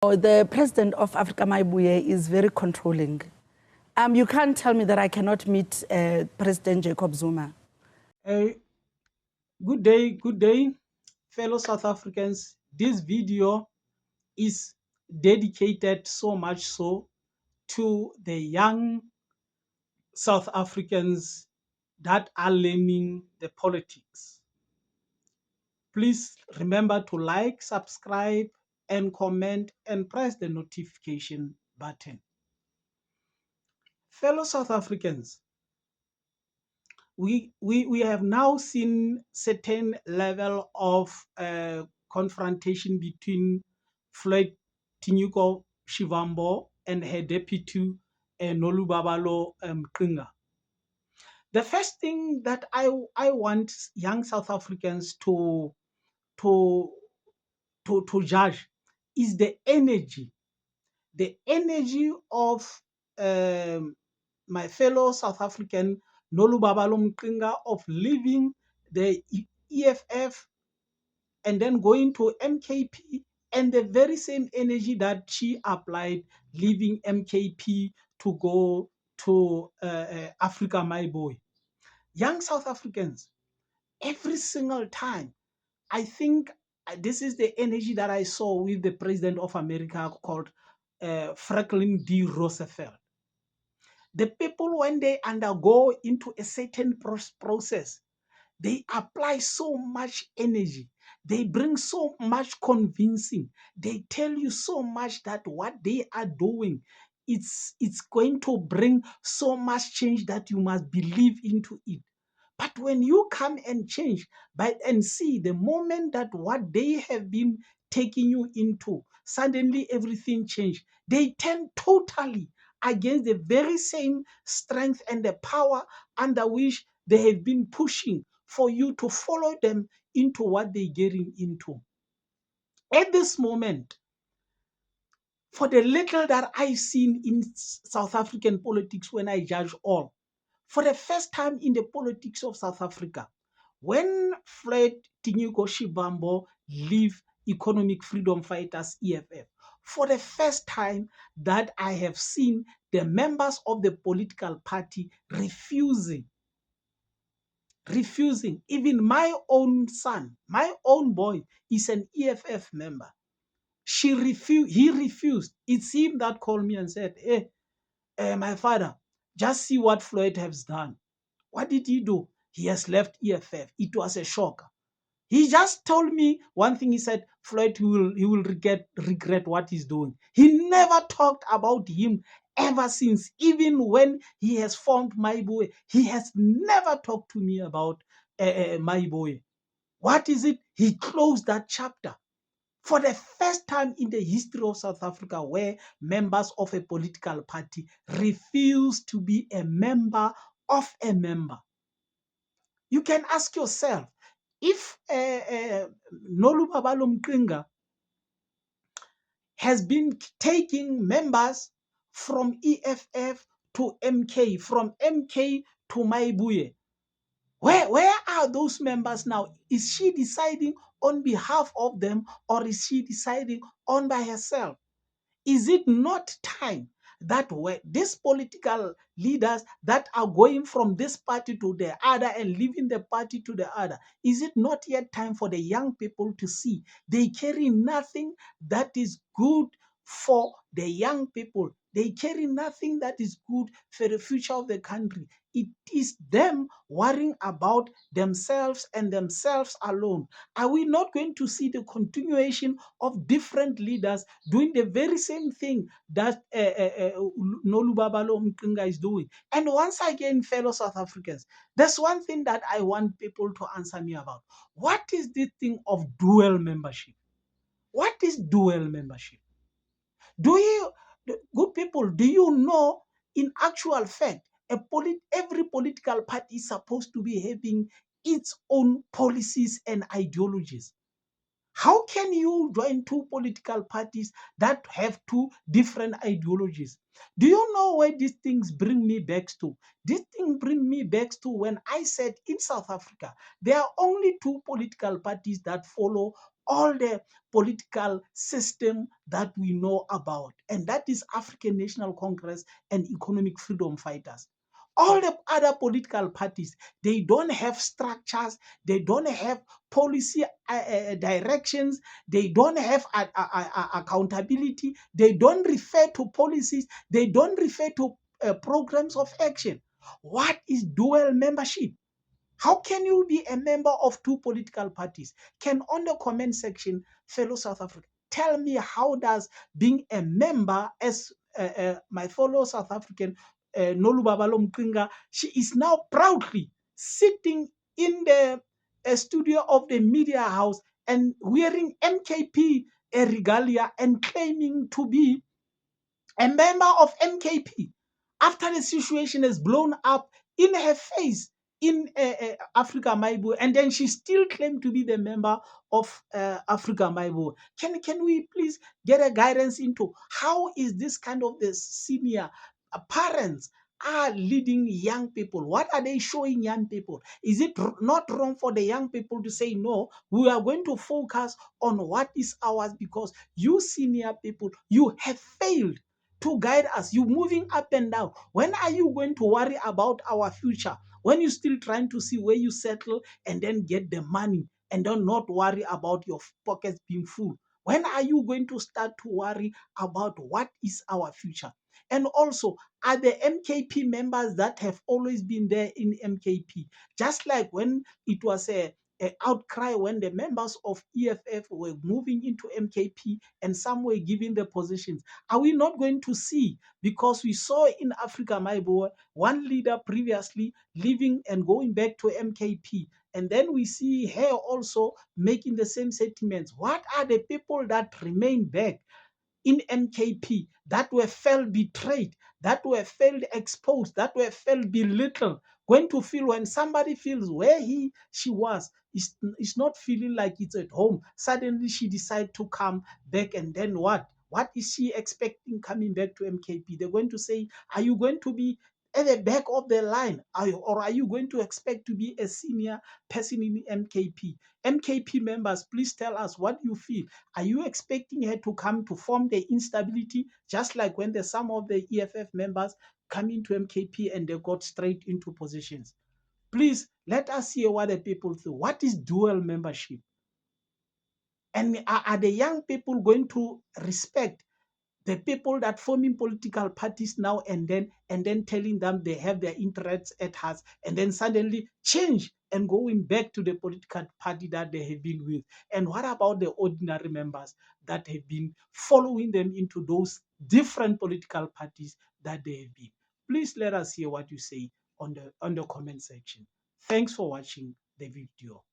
The president of Africa Maibuye is very controlling. You can't tell me that I cannot meet President Jacob Zuma. Good day, fellow South Africans. This video is dedicated so much so to the young South Africans that are learning the politics. Please remember to like, subscribe, and comment, and press the notification button. Fellow South Africans, we have now seen certain level of confrontation between Floyd Tinuko Shivambo and her deputy Nolubabalo Mqinga. The first thing that I want young South Africans to judge is the energy of my fellow South African Nolubabalo Mqinga of leaving the EFF and then going to MKP, and the very same energy that she applied leaving MKP to go to Africa Maibuye. Young South Africans, every single time, I think this is the energy that I saw with the president of America called Franklin D. Roosevelt. The people, when they undergo into a certain process, they apply so much energy. They bring so much convincing. They tell you so much that what they are doing, it's going to bring so much change that you must believe into it. But when you come and change and see the moment that what they have been taking you into, suddenly everything changed. They turn totally against the very same strength and the power under which they have been pushing for you to follow them into what they're getting into. At this moment, for the little that I've seen in South African politics, when I judge all, for the first time in the politics of South Africa, when Floyd Tinuko Shivambo leave Economic Freedom Fighters EFF, for the first time that I have seen the members of the political party refusing. Even my own son, my own boy is an EFF member. He refused. It's him that called me and said, hey, my father, just see what Floyd has done. What did he do? He has left EFF. It was a shock. He just told me one thing. He said, Floyd, he will regret what he's doing. He never talked about him ever since. Even when he has formed Maibuye, he has never talked to me about Maibuye. What is it? He closed that chapter. For the first time in the history of South Africa, where members of a political party refuse to be a member of a member. You can ask yourself, if Nolubabalo Mqinga has been taking members from EFF to MK, from MK to Maibuye, where are those members now? Is she deciding on behalf of them, or is she deciding on by herself? Is it not time that these political leaders that are going from this party to the other and leaving the party to the other, is it not yet time for the young people to see they carry nothing that is good for the young people? They carry nothing that is good for the future of the country. It is them worrying about themselves and themselves alone. Are we not going to see the continuation of different leaders doing the very same thing that Nolubabalo Mqinga is doing? And once again, fellow South Africans, there's one thing that I want people to answer me about. What is this thing of dual membership? What is dual membership? Good people, do you know, in actual fact, every political party is supposed to be having its own policies and ideologies? How can you join two political parties that have two different ideologies? Do you know where these things bring me back to? This thing bring me back to when I said in South Africa, there are only two political parties that follow all the political system that we know about, and that is African National Congress and Economic Freedom Fighters. All the other political parties, they don't have structures, they don't have policy directions, they don't have accountability, they don't refer to policies, they don't refer to programs of action. What is dual membership? How can you be a member of two political parties? Can on the comment section, fellow South African, tell me how does being a member, as my fellow South African Nolubabalo Mqinga, she is now proudly sitting in the studio of the media house and wearing MKP regalia and claiming to be a member of MKP after the situation has blown up in her face in Africa Maibu, and then she still claimed to be the member of Africa Maibu. Can we please get a guidance into how is this kind of the senior parents are leading young people? What are they showing young people? Is it not wrong for the young people to say, no, we are going to focus on what is ours, because you senior people, you have failed to guide us? You moving up and down. When are you going to worry about our future? When you're still trying to see where you settle and then get the money and then not worry about your pockets being full? When are you going to start to worry about what is our future? And also, are the MKP members that have always been there in MKP, just like when it was a outcry when the members of EFF were moving into MKP and some were given the positions? Are we not going to see? Because we saw in Africa Maibo one leader previously leaving and going back to MKP, and then we see her also making the same sentiments. What are the people that remain back in MKP that were felt betrayed, that were felt exposed, that were felt belittled, going to feel when somebody feels where she was is not feeling like it's at home? Suddenly she decided to come back, and then what? What is she expecting coming back to MKP? They're going to say, are you going to be at the back of the line? Or are you going to expect to be a senior person in MKP? MKP members, please tell us what you feel. Are you expecting her to come to form the instability, just like when some of the EFF members come into MKP and they got straight into positions? Please let us hear what the people think. What is dual membership? And are the young people going to respect the people that forming political parties now and then telling them they have their interests at heart, and then suddenly change and going back to the political party that they have been with? And what about the ordinary members that have been following them into those different political parties that they have been? Please let us hear what you say on the comment section. Thanks for watching the video.